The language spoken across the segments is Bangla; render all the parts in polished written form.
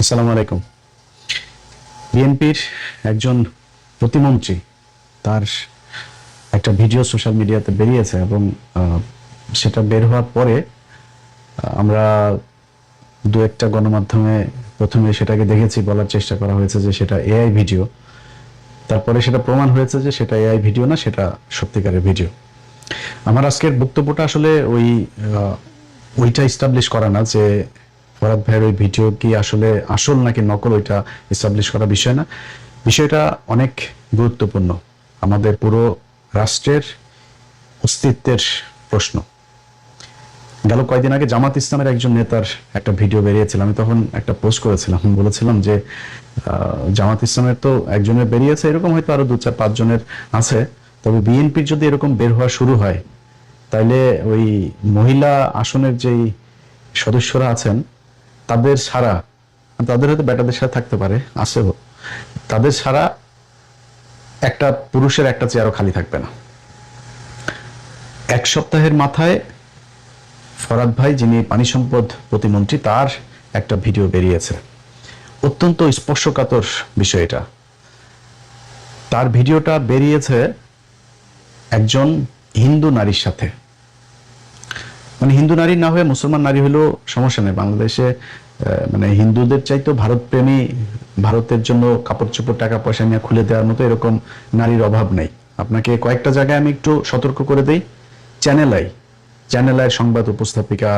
আসসালামু আলাইকুম। বিএনপির একজন প্রতিমন্ত্রী তার একটা ভিডিও সোশ্যাল মিডিয়াতে বেরিয়েছে এবং সেটা বের হওয়ার পরে আমরা দু একটা গণমাধ্যমে প্রথমে সেটাকে দেখেছি, বলার চেষ্টা করা হয়েছে যে সেটা এআই ভিডিও। তারপরে সেটা প্রমাণ হয়েছে যে সেটা এআই ভিডিও না, সেটা সত্যিকারের ভিডিও। আমার আজকের বক্তব্যটা আসলে ওইটা ইস্টাবলিশ করা না যে ফরহাদ ভাইয়ের ওই ভিডিও কি আসলে আসল নাকি নকল, ওইটা ইস্টাবলিশ করা বিষয় না। বিষয়টা অনেক গুরুত্বপূর্ণ, আমাদের পুরো রাষ্ট্রের অস্তিত্বের প্রশ্ন। গেল কয়েকদিন আগে জামাত ইসলামের একজন নেতার একটা ভিডিও বেরিয়েছিল, আমি তখন একটা পোস্ট করেছিলাম, বলেছিলাম যে জামাত ইসলামের তো একজনের বেরিয়েছে, এরকম হয়তো আরো 2-4-5 জনের আছে, তবে বিএনপির যদি এরকম বের হওয়া শুরু হয় তাইলে ওই মহিলা আসনের যেই সদস্যরা আছেন তাদের ছাড়া, তাদের হয়তো বেটাদের সাথে থাকতে পারে, আসেও, তাদের ছাড়া একটা পুরুষের একটা চেয়ারও খালি থাকবে না। এক সপ্তাহের মাথায় ফরহাদ ভাই, যিনি পানি সম্পদ প্রতিমন্ত্রী, তার একটা ভিডিও বেরিয়েছে। অত্যন্ত স্পর্শকাতর বিষয় এটা। তার ভিডিওটা বেরিয়েছে একজন হিন্দু নারীর সাথে, মানে হিন্দু নারী না হয়ে মুসলমান নারী হলেও সমস্যা নেই। বাংলাদেশে মানে হিন্দুদের চাইতো ভারত প্রেমী, ভারতের জন্য কাপড় চোপড় টাকা পয়সা নিয়ে খুলে দেওয়ার মতো এরকম নারীর অভাব নেই। আপনাকে কয়েকটা জায়গায় আমি একটু সতর্ক করে দেই। চ্যানেল আইয়ের সংবাদ উপস্থাপিকা,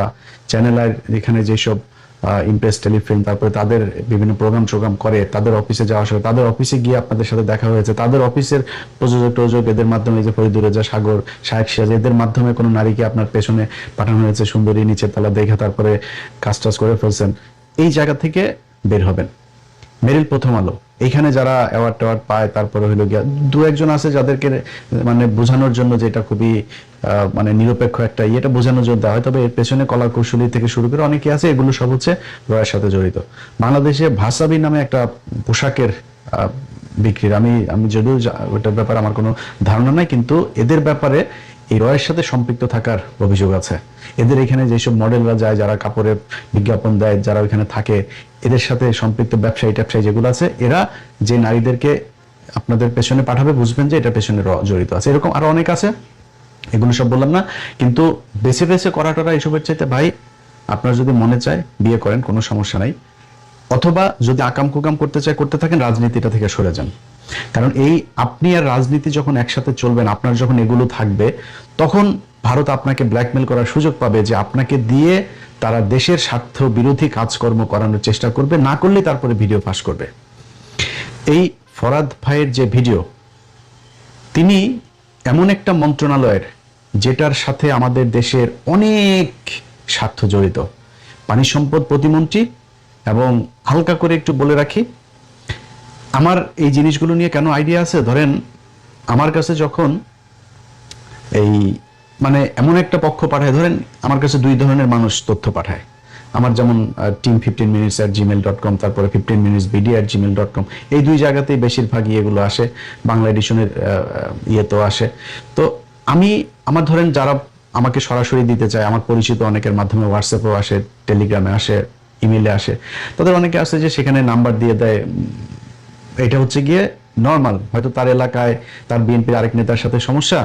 চ্যানেল আইয়ের এখানে যেসব ইমপ্রেস টেলিফিল্ম, তারপরে তাদের বিভিন্ন প্রোগ্রাম করে, তাদের অফিসে যাওয়ার সময় তাদের অফিসে গিয়ে আপনাদের সাথে দেখা হয়েছে, তাদের অফিসের প্রযোজক এদের মাধ্যমে, যে ফরিদুর রেজা, সাগর, শাহেক সিরাজ, এদের মাধ্যমে কোনো নারীকে আপনার পেছনে পাঠানো হয়েছে, সুন্দরী নিচের তলা দেখে তারপরে কাজ করে ফেলছেন। এই জায়গা থেকে বের হবেন। মেরিল, প্রথম আলো, এইখানে যারা অ্যাওয়ার্ড টাওয়ার্ড পায়, তারপরে হইলো গিয়া দু একজন আছে যাদেরকে মানে বোঝানোর জন্য, যেটা খুবই মানে নিরপেক্ষ একটা এটা বোঝানোর জন্য দেওয়া হয়, তবে এর পেছনে কলা কৌশলী থেকে শুরু করে অনেকে আছে, এগুলো সব হচ্ছে রয়ের সাথে জড়িত। বাংলাদেশে ভাসাবি নামে একটা পোশাকের বিক্রির, আমি যদিও ওটার ব্যাপারে আমার কোনো ধারণা নাই, কিন্তু এদের ব্যাপারে এই রয়ের সাথে সম্পৃক্ত থাকার অভিযোগ আছে। এদের এখানে যেসব মডেলরা যায়, যারা কাপড়ের বিজ্ঞাপন দেয়, যারা ওইখানে থাকে, এদের সাথে সম্পৃক্ত ব্যবসায়ী যেগুলো আছে, এরা যে নারীদেরকে আপনাদের পেছনে পাঠাবে, বুঝবেন যে এটা পেছনে জড়িত আছে। এরকম আরো অনেক আছে, এগুলো সব বললাম না, কিন্তু বেছে বেছে করাটা এসবের চাইতে ভাই, আপনার যদি মনে চায় বিয়ে করেন, কোনো সমস্যা নাই, অথবা যদি আকাম কুকাম করতে চায় করতে থাকেন, রাজনীতিটা থেকে সরে যান। কারণ এই আপনি আর রাজনীতি যখন একসাথে চলবেন, আপনার যখন এগুলো থাকবে, তখন ভারত আপনাকে ব্ল্যাকমেল করার সুযোগ পাবে, যে আপনাকে দিয়ে তারা দেশের স্বার্থ বিরোধী কাজকর্ম করানোর চেষ্টা করবে, না করলে তারপরে ভিডিও ফাঁস করবে। এই ফরহাদ ভাইয়ের যে ভিডিও, তিনি এমন একটা মন্ত্রণালয়ের যেটার সাথে আমাদের দেশের অনেক স্বার্থ জড়িত, পানি সম্পদ প্রতিমন্ত্রী। এবং হালকা করে একটু বলে রাখি, আমার এই জিনিসগুলো নিয়ে কেন আইডিয়া আছে, ধরেন আমার কাছে যখন এই মানে এমন একটা পক্ষ পাঠায়, ধরেন আমার কাছে দুই ধরনের মানুষ তথ্য পাঠায়, আমার যেমন team15minutes@gmail.com, তারপরে 15minutesbd@gmail.com, এই দুই জায়গাতেই বেশিরভাগই এগুলো আসে, বাংলা এডিশনের ইয়েতেও আসে। তো আমার ধরেন যারা আমাকে সরাসরি দিতে চায়, আমার পরিচিত অনেকের মাধ্যমে হোয়াটসঅ্যাপেও আসে, টেলিগ্রামে আসে, ইমেইলে আসে, তাদের অনেকে আছে যে সেখানে নাম্বার দিয়ে দেয়। এটা হচ্ছে গিয়ে নর্মাল, হয়তো তার এলাকায় তার বিএনপির আরেক নেতার সাথে সমস্যা,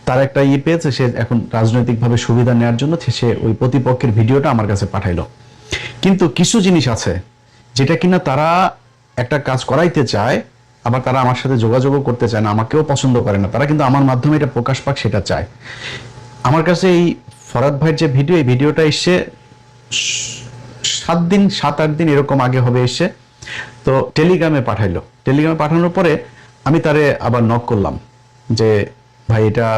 তার একটা পেয়েছে, সে এখন রাজনৈতিকভাবে সুবিধা নেওয়ার জন্য সে ওই প্রতিপক্ষের ভিডিওটা আমার কাছে পাঠাইলো। কিন্তু কিছু জিনিস আছে যেটা কিনা তারা একটা কাজ করাইতে চায়, আবার তারা আমার সাথে যোগাযোগও করতে চায় না, আমাকেও পছন্দ করে না, তারা কিন্তু আমার মাধ্যমে এটা প্রকাশ পাক সেটা চায়। আমার কাছে এই ফরহাদ ভাইয়ের যে ভিডিও, এই ভিডিওটা এসে 7-8 দিন এরকম আগে হবে এসে, তো টেলিগ্রামে পাঠাইলো। টেলিগ্রামে পাঠানোর পরে আমি তারে আবার নক করলাম যে ভাই, এটা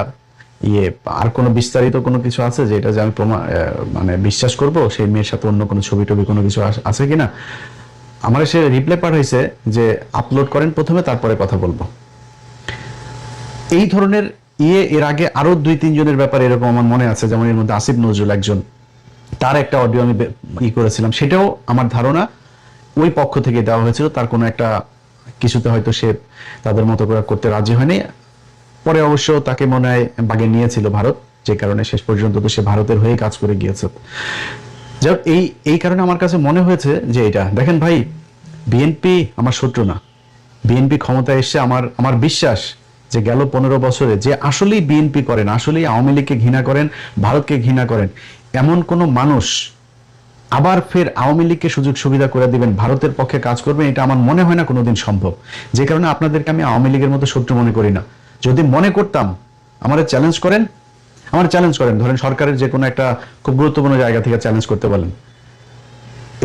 আর কোনো বিস্তারিত কোনো কিছু আছে যে এটা যে আমি মানে বিশ্বাস করব, সেই মেয়ের সাথে অন্য কোনো ছবি টবি কোনো কিছু আছে কিনা। আমার সে রিপ্লাই পাঠাইছে যে আপলোড করেন প্রথমে, তারপরে কথা বলবো। এই ধরনের এর আগে আরো 2-3 জনের ব্যাপারে এরকম আমার মনে আছে, যেমন এর মধ্যে আসিফ নজরুল একজন, তার একটা অডিও আমি করেছিলাম, সেটাও আমার ধারণা ওই পক্ষ থেকে দেওয়া হয়েছিল, তার কোনো একটা কিছুতে হয়তো সে তাদের মতো করে করতে রাজি হয়নি। পরে অবশ্য তাকে মনে হয় বাগে নিয়েছিল ভারত, যে কারণে শেষ পর্যন্ত তো সে ভারতের হয়ে কাজ করে গিয়েছে। যাই হোক, এই এই কারণে আমার কাছে মনে হয়েছে যে এটা দেখেন ভাই, বিএনপি আমার শত্রু না। বিএনপি ক্ষমতায় এসে আমার আমার বিশ্বাস যে গেল 15 বছরে যে আসলেই বিএনপি করেন, আসলেই আওয়ামী লীগকে ঘৃণা করেন, ভারতকে ঘৃণা করেন, এমন কোন মানুষ আবার ফের আওয়ামী লীগকে সুযোগ সুবিধা করে দিবেন, ভারতের পক্ষে কাজ করবেন, এটা আমার মনে হয় না কোনোদিন সম্ভব। যে কারণে আপনাদেরকে আমি আওয়ামী লীগের মতো শত্রু মনে করি না। যদি মনে করতাম, আমাদের চ্যালেঞ্জ করেন, আমার চ্যালেঞ্জ করেন, ধরেন সরকারের যে কোনো একটা খুব গুরুত্বপূর্ণ জায়গা থেকে চ্যালেঞ্জ করতে বলেন,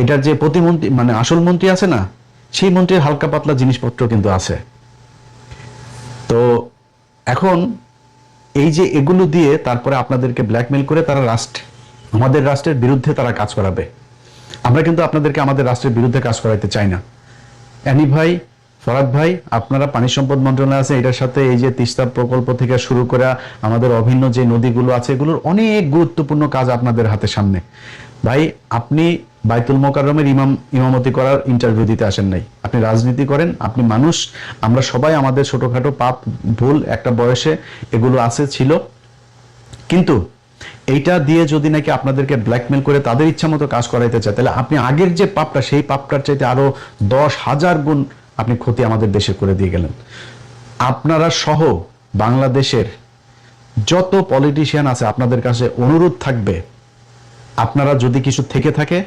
এটার যে প্রতিমন্ত্রী মানে আসল মন্ত্রী আছে না, সেই মন্ত্রীর হালকা পাতলা জিনিসপত্র কিন্তু আছে। তো এখন এই যে এগুলো দিয়ে তারপরে আপনাদেরকে ব্ল্যাকমেল করে তারা আমাদের রাষ্ট্রের বিরুদ্ধে তারা কাজ করাবে। আমরা কিন্তু আপনাদেরকে আমাদের রাষ্ট্রের বিরুদ্ধে কাজ করাইতে চাই না। অ্যানি ভাই, ফরহাদ ভাই, আপনারা পানি সম্পদ মন্ত্রণালয় আছে, এটার সাথে এই যে তিস্তা প্রকল্প থেকে শুরু করে আমাদের অভিন্ন যে নদীগুলো আছে, এগুলোর অনেক গুরুত্বপূর্ণ কাজ আপনাদের হাতে সামনে। ভাই, আপনি বাইতুল মোকাররমের ইমামতি করার ইন্টারভিউ দিতে আসেন নাই, আপনি রাজনীতি করেন, আপনি মানুষ। আমরা সবাই আমাদের ছোটখাটো পাপ ভুল একটা বয়সে এগুলো আছে ছিল, কিন্তু এইটা দিয়ে যদি নাকি আপনাদেরকে ব্ল্যাকমেল করে তাদের ইচ্ছা মতো কাজ করাইতে চায়, তাহলে আপনি আগের যে পাপটা, সেই পাপটার চাইতে আরো 10,000 গুণ আপনি ক্ষতি আমাদের দেশে করে দিয়ে গেলেন। আপনারা সহ বাংলাদেশের যত পলিটিশিয়ান আছে, আপনাদের কাছে অনুরোধ থাকবে, আপনারা যদি কিছু থেকে থাকে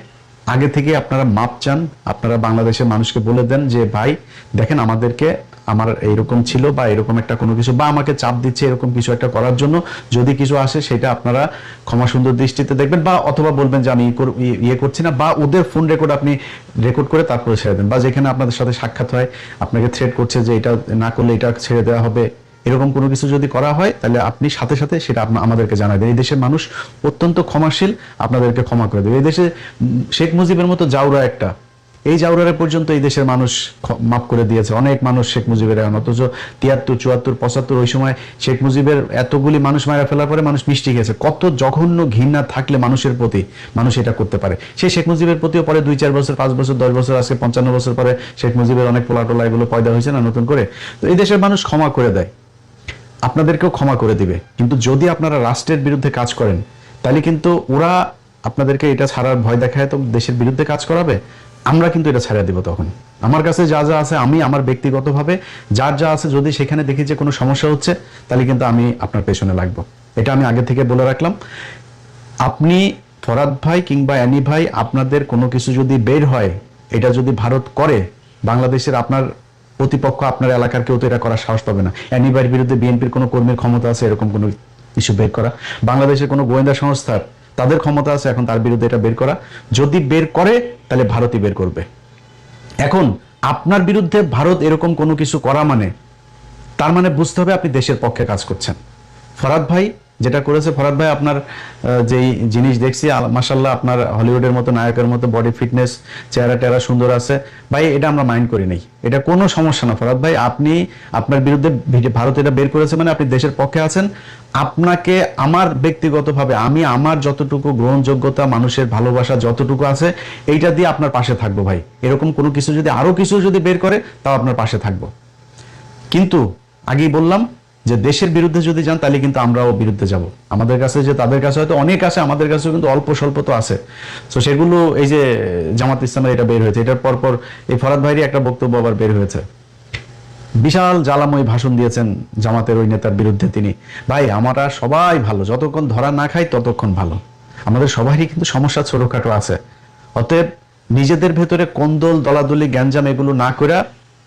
আগে থেকে আপনারা মাপ চান, আপনারা বাংলাদেশের মানুষকে বলে দেন যে ভাই দেখেন, আমাদেরকে আমার এইরকম ছিল বা এরকম একটা কোনো কিছু, বা আমাকে চাপ দিচ্ছে এরকম কিছু একটা করার জন্য, যদি কিছু আসে সেটা আপনারা ক্ষমা সুন্দর দৃষ্টিতে দেখবেন, বা অথবা বলবেন যে আমি ইয়ে করছি না, বা ওদের ফোন রেকর্ড আপনি রেকর্ড করে তারপরে ছেড়ে দেন, বা যেখানে আপনাদের সাথে সাক্ষাৎ হয় আপনাকে থ্রেট করছে যে এটা না করলে এটা ছেড়ে দেওয়া হবে, এরকম কোনো কিছু যদি করা হয় তাহলে আপনি সাথে সাথে সেটা আমাদেরকে জানাই দেন। এই দেশের মানুষ অত্যন্ত ক্ষমাশীল, আপনাদেরকে ক্ষমা করে দেবে। এই দেশে শেখ মুজিবের মতো জাউরা একটা, এই জাউরারে পর্যন্ত এই দেশের মানুষ মাফ করে দিয়েছে। অনেক মানুষ শেখ মুজিবের, অথচ 73, 74, 75 ওই সময় শেখ মুজিবের এতগুলি মানুষ মারা ফেলার পরে মানুষ মিষ্টি খেয়েছে। কত জঘন্য ঘৃণা থাকলে মানুষের প্রতি মানুষ এটা করতে পারে। সেই শেখ মুজিবের প্রতিও পরে 2-4 বছর, 5 বছর, 10 বছর, আজকে 55 বছর পরে শেখ মুজিবের অনেক পোলাটোলা এগুলো পয়দা হয়েছে না নতুন করে। তো এই দেশের মানুষ ক্ষমা করে দেয়, আপনাদেরকেও ক্ষমা করে দিবে। কিন্তু যদি আপনারা রাষ্ট্রের বিরুদ্ধে কাজ করেন, তাহলে কিন্তু ওরা আপনাদেরকে এটা ছাড়ার ভয় দেখায়, তো দেশের বিরুদ্ধে কাজ করাবে, আমরা কিন্তু এটা ছাড়িয়ে দিব। তখন আমার কাছে যা যা আছে, আমি আমার ব্যক্তিগতভাবে যার যা আছে, যদি সেখানে দেখি যে কোনো সমস্যা হচ্ছে, তাহলে কিন্তু আমি আপনার পেছনে লাগবো। এটা আমি আগে থেকে বলে রাখলাম। আপনি ফরহাদ ভাই কিংবা অ্যানি ভাই, আপনাদের কোনো কিছু যদি বের হয়, এটা যদি ভারত করে, বাংলাদেশের আপনার প্রতিপক্ষ, আপনার এলাকার কেউ তো এটা করার সাহস পাবে না। অ্যানি ভাইয়ের বিরুদ্ধে বিএনপির কোনো কর্মীর ক্ষমতা আছে এরকম কোনো ইস্যু বের করা? বাংলাদেশের কোনো গোয়েন্দা সংস্থার তাদের ক্ষমতা আছে এখন তার বিরুদ্ধে এটা বের করা? যদি বের করে তাহলে ভারতই বের করবে। এখন আপনার বিরুদ্ধে ভারত এরকম কোনো কিছু করা মানে, তার মানে বুঝতে হবে আপনি দেশের পক্ষে কাজ করছেন। ফরহাদ ভাই যেটা করেছে, ফরহাদ ভাই আপনার যেই জিনিস দেখছি, মাশাআল্লাহ, আপনার হলিউডের মতো নায়কের মতো বডি ফিটনেস, চেহারা টেরা সুন্দর আছে ভাই, এটা আমরা মাইন্ড করি নাই, এটা কোনো সমস্যা না। ফরহাদ ভাই, আপনি আপনার বিরুদ্ধে ভারত এটা বের করেছে মানে আপনি দেশের পক্ষে আছেন। আপনাকে আমার ব্যক্তিগতভাবে, আমি আমার যতটুকু গ্রহণযোগ্যতা, মানুষের ভালোবাসা যতটুকু আছে, এইটা দিয়ে আপনার পাশে থাকবো ভাই। এরকম কোনো কিছু যদি আরো কিছু যদি বের করে, তাও আপনার পাশে থাকবো। কিন্তু আগেই বললাম যে দেশের বিরুদ্ধে যদি যান, তাহলে কিন্তু আমরাও বিরুদ্ধে যাব। আমাদের কাছে যে তাদের কাছে হয়তো অনেক আছে, আমাদের কাছেও কিন্তু অল্প স্বল্প তো আছে। তো সেগুলো, এই যে জামাত ইসলামের এটা বের হয়েছে, এটার পরপর এই ফরহাদ ভাইয়েরই একটা বক্তব্য আবার বের হয়েছে, বিশাল জ্বালাময় ভাষণ দিয়েছেন জামাতের ওই নেতার বিরুদ্ধে তিনি। ভাই, আমরা সবাই ভালো, যতক্ষণ ধরা না খাই ততক্ষণ ভালো। আমাদের সবারই কিন্তু সমস্যা ছোটখাটো আছে। অতএব নিজেদের ভেতরে কোন্দল, দলাদলি, গ্যাঞ্জাম এগুলো না করে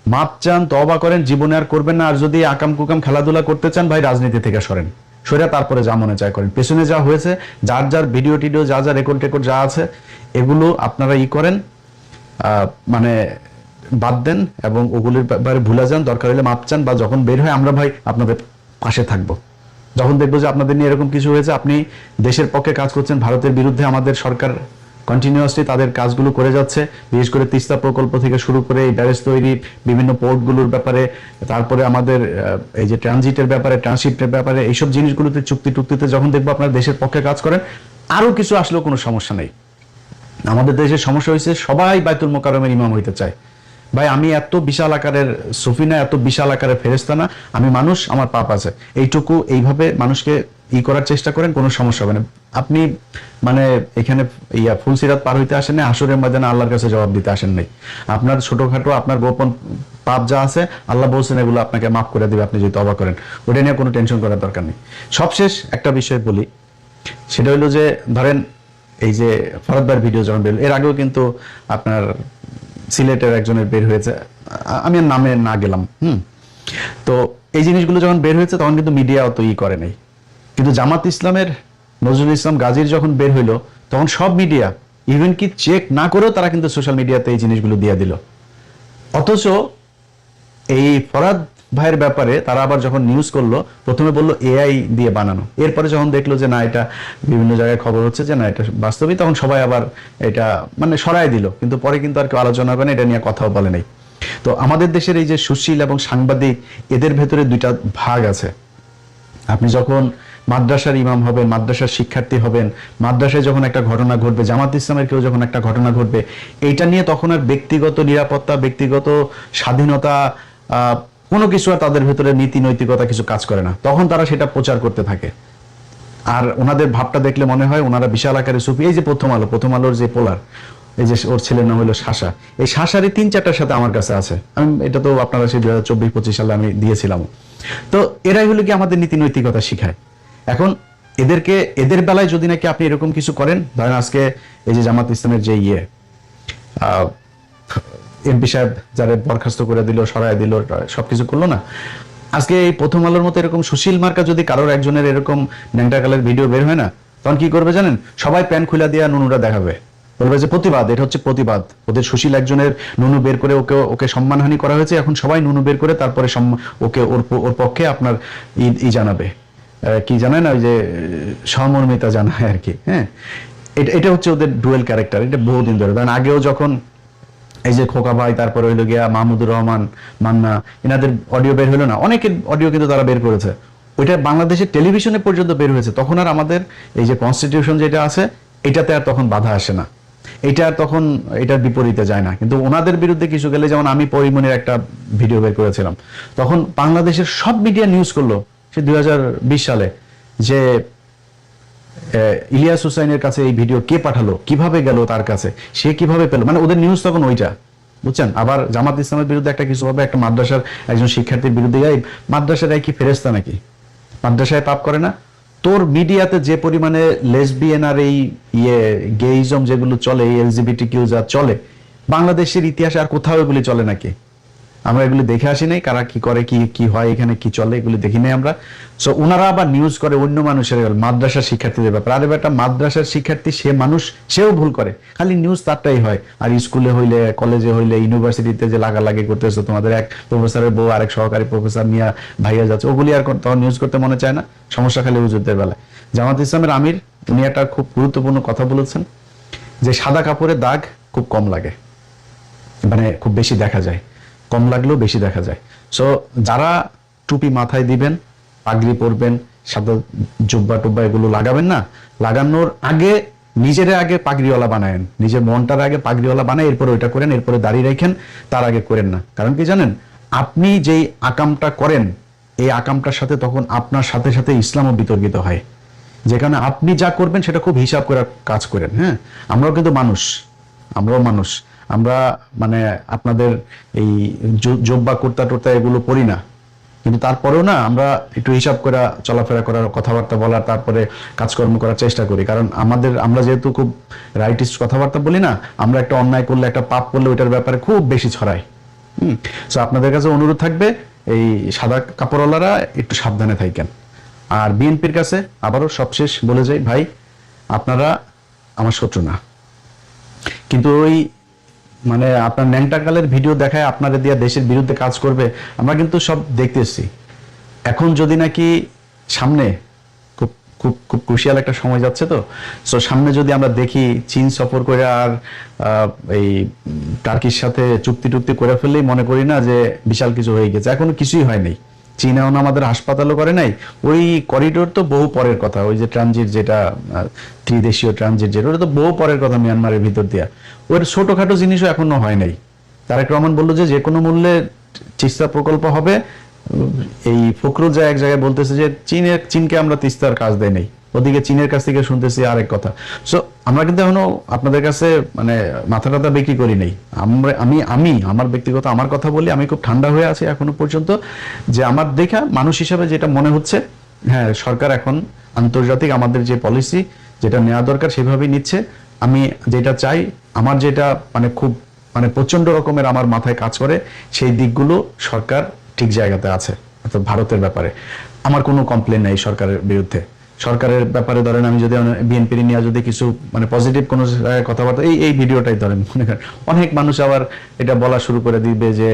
মাপ চান, তওবা করেন, জীবনে আর করবেন না। আর যদি আকাম কুকাম খেলাধুলা করতে চান ভাই, রাজনীতি থেকে সরেন, সরে তারপরে যা মনে চায় করেন। পেছনে যা হয়েছে, যার যার ভিডিও টিডিও, যা যা রেকর্ড টেকর্ড যা আছে, এগুলো আপনারা করেন, মানে বাদ দেন এবং ওগুলির ব্যাপারে ভুলে যান। দরকার হলে মাপ চান, বা যখন বের হয় আমরা ভাই আপনাদের পাশে থাকবো। যখন দেখবো যে আপনাদের নিয়ে এরকম কিছু হয়েছে, আপনি দেশের পক্ষে কাজ করছেন, ভারতের বিরুদ্ধে আমাদের সরকার কন্টিনিউয়াসলি তাদের কাজগুলো করে যাচ্ছে, বিশেষ করে তিস্তা প্রকল্প থেকে শুরু করে এই ব্যারেজ তৈরি, বিভিন্ন পোর্টগুলোর ব্যাপারে, তারপরে আমাদের এই যে ট্রানজিটের ব্যাপারে, ট্রান্সশিপের ব্যাপারে, এইসব জিনিসগুলোতে চুক্তি টুক্তিতে যখন দেখবো আপনারা দেশের পক্ষে কাজ করেন, আরো কিছু আসলেও কোনো সমস্যা নেই। আমাদের দেশের সমস্যা হয়েছে সবাই বাইতুল মোকাররমের ইমাম হইতে চায়। ভাই, আমি এত বিশাল আকারের সুফি না, এত বিশাল আকারের ফেরেশতা না, আমি মানুষ, আমার পাপ আছে, এইটুকু এইভাবে মানুষকে ই করার চেষ্টা করেন, কোনো সমস্যা হবে না। আপনি মানে এখানে ফুলসিরাত পার হইতে আসেন নাই, আসরের ময়দানে আল্লাহর কাছে জবাব দিতে আসেন নাই। আপনার ছোটখাটো আপনার গোপন পাপ যা আছে আল্লাহ বলছেন এগুলো আপনাকে মাফ করে দেবে আপনি যদি তওবা করেন, ওটা নিয়ে কোনো টেনশন করার দরকার নেই। সবশেষ একটা বিষয় বলি, সেটা হলো যে ধরেন এই যে ফরহাদ ভাইয়ের ভিডিও যখন বের, এর আগেও কিন্তু আপনার সিলেটের একজনের বের হয়েছে, আমি আর নামে না গেলাম। তো এই জিনিসগুলো যখন বের হয়েছে তখন কিন্তু মিডিয়া অত ই করে নাই, কিন্তু জামাত ইসলামের নজরুল ইসলাম গাজীর যখন বের হইলো তখন সব মিডিয়া ইভেন কি চেক না করেও তারা কিন্তু সোশ্যাল মিডিয়াতে এই জিনিসগুলো দিয়ে দিল। অথচ এই ফরহাদ ভাইয়ের ব্যাপারে তারা আবার যখন নিউজ করলো প্রথমে বললো এআই দিয়ে বানানো, এরপরে যখন দেখলো যে না এটা বিভিন্ন জায়গায় খবর হচ্ছে যে না এটা বাস্তবিক, তখন সবাই আবার এটা মানে সরাই দিল, কিন্তু পরে কিন্তু আর কেউ আলোচনা করে না, এটা নিয়ে কথাও বলে নাই। তো আমাদের দেশের এই যে সুশীল এবং সাংবাদিক, এদের ভেতরে দুইটা ভাগ আছে। আপনি যখন মাদ্রাসার ইমাম হবেন, মাদ্রাসার শিক্ষার্থী হবেন, মাদ্রাসায় যখন একটা ঘটনা ঘটবে, জামাত ইসলামের কেউ যখন একটা ঘটনা ঘটবে, এইটা নিয়ে তখন আর ব্যক্তিগত নিরাপত্তা, ব্যক্তিগত স্বাধীনতা কোনো কিছু আর তাদের ভেতরে নীতি নৈতিকতা কিছু কাজ করে না, তখন তারা সেটা প্রচার করতে থাকে। আর ওনাদের ভাবটা দেখলে মনে হয় ওনারা বিশাল আকারে সুফি। এই যে প্রথম আলোর যে পোলার, এই যে ওর ছেলের নাম হলো শাসা, এই শাসারই 3-4টার সাথে আমার কাছে আছে, আমি এটা তো আপনারা সেই 2024-25 সালে আমি দিয়েছিলাম। তো এরাই হলো কি আমাদের নীতি নৈতিকতা শিখায়। এখন এদের বেলায় যদি নাকি আপনি এরকম কিছু করেন, ধরেন আজকে এই যে জামাত ইসলামের যে এমপি সাহেব যারা বরখাস্ত করে দিল, সরাই দিল, সবকিছু করলো না, আজকে এই প্রথম আলোর মতো এরকম সুশীল মার্কা যদি কারোর একজনের এরকম ন্যাংটাকালের ভিডিও বের হয় না, তখন কি করবে জানেন? সবাই প্যান খুলে দিয়ে নুনুরা দেখাবে, বলবে যে প্রতিবাদ, এটা হচ্ছে প্রতিবাদ, ওদের সুশীল একজনের নুনু বের করে ওকে সম্মানহানি করা হয়েছে, এখন সবাই নুনু বের করে তারপরে ওকে ওর পক্ষে আপনার ই জানাবে, কি জানায় না, ওই যে সহমর্মিতা জানায় আর কি। হ্যাঁ, এটা হচ্ছে ওদের ডুয়েল ক্যারেক্টার, এটা বহুদিন ধরে। কারণ আগেও যখন এই যে খোকা ভাই, তারপরে হইলো গিয়া মাহমুদুর রহমান মান্না, এনাদের অডিও বের হলো না, অনেকের অডিও কিন্তু তারা বের করেছে, ওইটা বাংলাদেশের টেলিভিশনে পর্যন্ত বের হয়েছে, তখন আর আমাদের এই যে কনস্টিটিউশন যেটা আছে এটাতে আর তখন বাধা আসে না, এটা আর তখন এটার বিপরীতে যায় না। কিন্তু ওনাদের বিরুদ্ধে কিছু গেলে, যেমন আমি পরিমণির একটা ভিডিও বের করেছিলাম, তখন বাংলাদেশের সব মিডিয়া নিউজ করলো সে 2020 সালে যে ইলিয়াস হুসাইনের কাছে এই ভিডিও কে পাঠালো, কিভাবে গেল তার কাছে, সে কিভাবে পেল, মানে ওদের নিউজ তখন ওইটা, বুঝছেন। আবার জামাত ইসলামের বিরুদ্ধে একটা কিছু হবে, একটা মাদ্রাসার একজন শিক্ষার্থীর বিরুদ্ধে, মাদ্রাসার কি ফেরেস্তা নাকি, মাদ্রাসায় পাপ করে না? তোর মিডিয়াতে যে পরিমাণে লেসবিয়ান আর এই গেইজম যেগুলো চলে, এলজিবিটি কিউ যা চলে, বাংলাদেশের ইতিহাসে আর কোথাও এগুলি চলে নাকি? আমরা এগুলি দেখে আসি নাই, কারা কি করে, কি হয়, এখানে কি চলে, এগুলি দেখি নাই আমরা। সো ওনারা আবার নিউজ করে অন্য মানুষের, মাদ্রাসার শিক্ষার্থীদের ব্যাপার। আরে বেটা, মাদ্রাসার শিক্ষার্থী সে মানুষ, সেও ভুল করে, খালি নিউজ তারটাই হয়। আর স্কুলে হইলে, কলেজে হইলে, ইউনিভার্সিটিতে যে লাগালাগি করতেছে, তোমাদের এক প্রফেসরের বউ আরেক সহকারী প্রফেসর নিয়ে ভাইয়া যাচ্ছে, ওগুলি আর তখন নিউজ করতে মনে চায় না। সমস্যা খালি হুজুরদের বেলায়। জামাত ইসলামের আমির উনি একটা খুব গুরুত্বপূর্ণ কথা বলেছেন যে সাদা কাপড়ের দাগ খুব কম লাগে, মানে খুব বেশি দেখা যায়, কম লাগলেও বেশি দেখা যায়। সো যারা টুপি মাথায় দিবেন, পাগড়ি পরবেন, সাদা জুব্বা টুব্বা এগুলো লাগাবেন না, লাগানোর আগে নিজের আগে পাগড়িওয়ালা বানায়েন, নিজের মনটার আগে পাগড়িওয়ালা বানায়, এরপরে ওইটা করেন, এরপরে দাড়ি রাখেন, তার আগে করেন না। কারণ কি জানেন, আপনি যেই আকামটা করেন, এই আকামটার সাথে তখন আপনার সাথে সাথে ইসলামও বিতর্কিত হয়, যেখানে আপনি যা করবেন সেটা খুব হিসাব করে কাজ করেন। হ্যাঁ, আমরাও কিন্তু মানুষ, আমরা মানে আপনাদের এই জব্বা কুর্তা টুর্তা এগুলো পরি না, কিন্তু তারপরেও না আমরা একটু হিসাব করে চলাফেরা করার, কথাবার্তা বলার, তারপরে কাজকর্ম করার চেষ্টা করি। কারণ আমরা যেহেতু খুব রাইটিস্ট কথাবার্তা বলি না, আমরা একটা অন্যায় করলে, একটা পাপ করলে ওইটার ব্যাপারে খুব বেশি ছড়াই। সো আপনাদের কাছে অনুরোধ থাকবে, এই সাদা কাপড়ওয়ালারা একটু সাবধানে থাকেন। আর বিএনপির কাছে আবারও সবশেষ বলে যাই, ভাই আপনারা আমার শত্রু না, কিন্তু ওই মানে আপনার ন্যাংটাকালের ভিডিও দেখায় আপনারা দিয়া দেশের বিরুদ্ধে কাজ করবে, আমরা কিন্তু সব দেখতেছি। এখন যদি নাকি সামনে খুব খুব খুব ক্রুশিয়াল একটা সময় যাচ্ছে, তো সো সামনে যদি আমরা দেখি চীন সফর করে আর এই টার্কির সাথে চুক্তি করে ফেললেই মনে করি না যে বিশাল কিছু হয়ে গেছে, এখনো কিছুই হয়নি। চীন এখন আমাদের হাসপাতালও করে নাই, ওই করিডোর তো বহু পরের কথা, ওই যে ট্রানজিট যেটা ত্রিদেশীয় ট্রানজিট যেটা, ওটা তো বহু পরের কথা, মিয়ানমারের ভিতর দিয়া ওর ছোটখাটো জিনিসও এখনো হয় নাই। তারেক রহমান বললো যে কোনো মূল্যে তিস্তা প্রকল্প হবে, এই ফখরুল যা এক জায়গায় বলতেছে যে চীনকে আমরা তিস্তার কাজ দেই নাই, ওদিকে চীনের কাছ থেকে শুনতেছি আরেক কথা। সো আমরা কিন্তু এখনো আপনাদের কাছে মানে মাথা টাথা বিক্রি করি নাই। আমি আমার ব্যক্তিগত আমার কথা বলি, আমি খুব ঠান্ডা হয়ে আছি এখনো পর্যন্ত, যে আমার দেখা মানুষ হিসাবে যেটা মনে হচ্ছে, হ্যাঁ সরকার এখন আন্তর্জাতিক আমাদের যে পলিসি যেটা নেওয়া দরকার সেভাবেই নিচ্ছে। আমি যেটা চাই, আমার যেটা মানে খুব মানে প্রচন্ড রকমের আমার মাথায় কাজ করে, সেই দিকগুলো সরকার ঠিক জায়গাতে আছে। অর্থাৎ ভারতের ব্যাপারে আমার কোনো কমপ্লেন নাই সরকারের বিরুদ্ধে। সরকারের ব্যাপারে ধরেন আমি যদি বিএনপি নিয়ে যদি কিছু মানে পজিটিভ কোনো কথাবার্তা, এই ভিডিওটাই ধরেন মনে করেন অনেক মানুষ আবার এটা বলা শুরু করে দিবে যে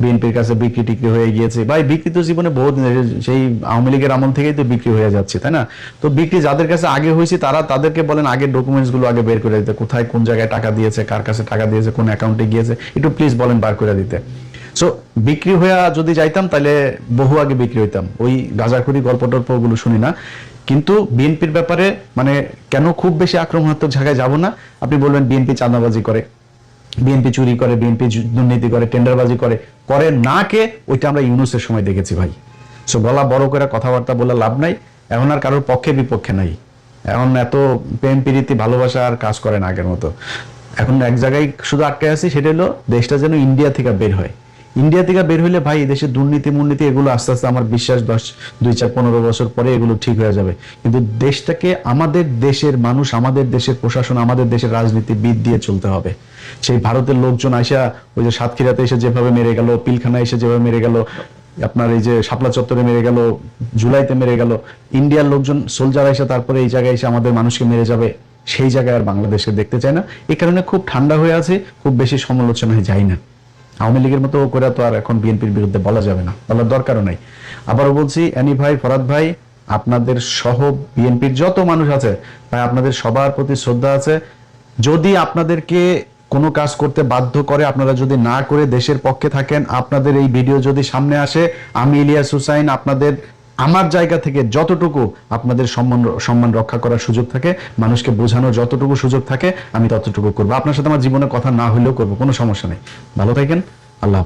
বিএনপির কাছে বিক্রি টিক্রি হয়ে গিয়েছে। ভাই বিক্রি তো জীবনে বহু দিন, সেই আওয়ামী লীগের আমল থেকেই তো বিক্রি হয়ে যাচ্ছে, তাই না? তো বিক্রি যাদের কাছে আগে হয়েছে তাদেরকে বলেন আগে ডকুমেন্টস গুলো আগে বের করে দিতে, কোথায় কোন জায়গায় টাকা দিয়েছে, কার কাছে টাকা দিয়েছে, কোন অ্যাকাউন্টে গিয়েছে, একটু প্লিজ বলেন বার করে দিতে। সো বিক্রি হয়ে যদি যাইতাম তাহলে বহু আগে বিক্রি হইতাম, ওই গাঁজাখুরি গল্প টল্প ওগুলো শুনি না। কিন্তু বিএনপির ব্যাপারে মানে কেন খুব বেশি আক্রমণাত্মক জায়গায় যাব না। আপনি বলবেন বিএনপি চাঁদাবাজি করে, বিএনপি চুরি করে, বিএনপি দুর্নীতি করে, টেন্ডারবাজি করে, করে না কে, ওইটা আমরা ইউনূসের সময় দেখেছি ভাই। সো গলা বড় করে কথাবার্তা বলে লাভ নাই, এখন আর কারোর পক্ষে বিপক্ষে নাই। এখন এত প্রেম প্রীতি ভালোবাসা আর কাজ করে না আগের মতো। এখন এক জায়গায় শুধু আটকে আছি, সেটা হলো দেশটা যেন ইন্ডিয়া থেকে বের হয়। ইন্ডিয়া থেকে বের হইলে ভাই দেশের দুর্নীতি এগুলো আস্তে আস্তে আমার বিশ্বাস 2-4-15 বছর পরে এগুলো ঠিক হয়ে যাবে। কিন্তু দেশটাকে আমাদের দেশের মানুষ, আমাদের দেশের প্রশাসন, আমাদের দেশের রাজনীতিবিদ দিয়ে চলতে হবে। সেই ভারতের লোকজন আইসা ওই যে সাতক্ষীরাতে এসে যেভাবে মেরে গেল, পিলখানা এসে যেভাবে মেরে গেল, আপনার এই যে শাপলা চত্বরে মেরে গেল, জুলাইতে মেরে গেল, ইন্ডিয়ার লোকজন সোলজার এসে তারপরে এই জায়গায় এসে আমাদের মানুষকে মেরে যাবে, সেই জায়গায় আর বাংলাদেশকে দেখতে চায় না। এই কারণে খুব ঠান্ডা হয়ে আছে, খুব বেশি সমালোচনায় যাই না। আওয়ামী লীগের মতো করে তো আর এখন বিএনপির বিরুদ্ধে বলা যাবে না, বলার দরকারও নাই। আবারও বলছি, অ্যানি ভাই, ফরাদ ভাই, আপনাদের সহ বিএনপির যত মানুষ আছে ভাই, আপনাদের সবার প্রতি শ্রদ্ধা আছে। যদি আপনাদেরকে কোনো কাজ করতে বাধ্য করে, আপনারা যদি না করে দেশের পক্ষে থাকেন, আপনাদের এই ভিডিও যদি সামনে আসে, আমি ইলিয়াস হুসাইন আপনাদের আমার জায়গা থেকে যতটুকু আপনাদের সম্মান রক্ষা করার সুযোগ থাকে, মানুষকে বোঝানোর যতটুকু সুযোগ থাকে, আমি ততটুকু করবো। আপনার সাথে আমার জীবনে কথা না হলেও করবো, কোনো সমস্যা নেই। ভালো থাকেন, আল্লাহ।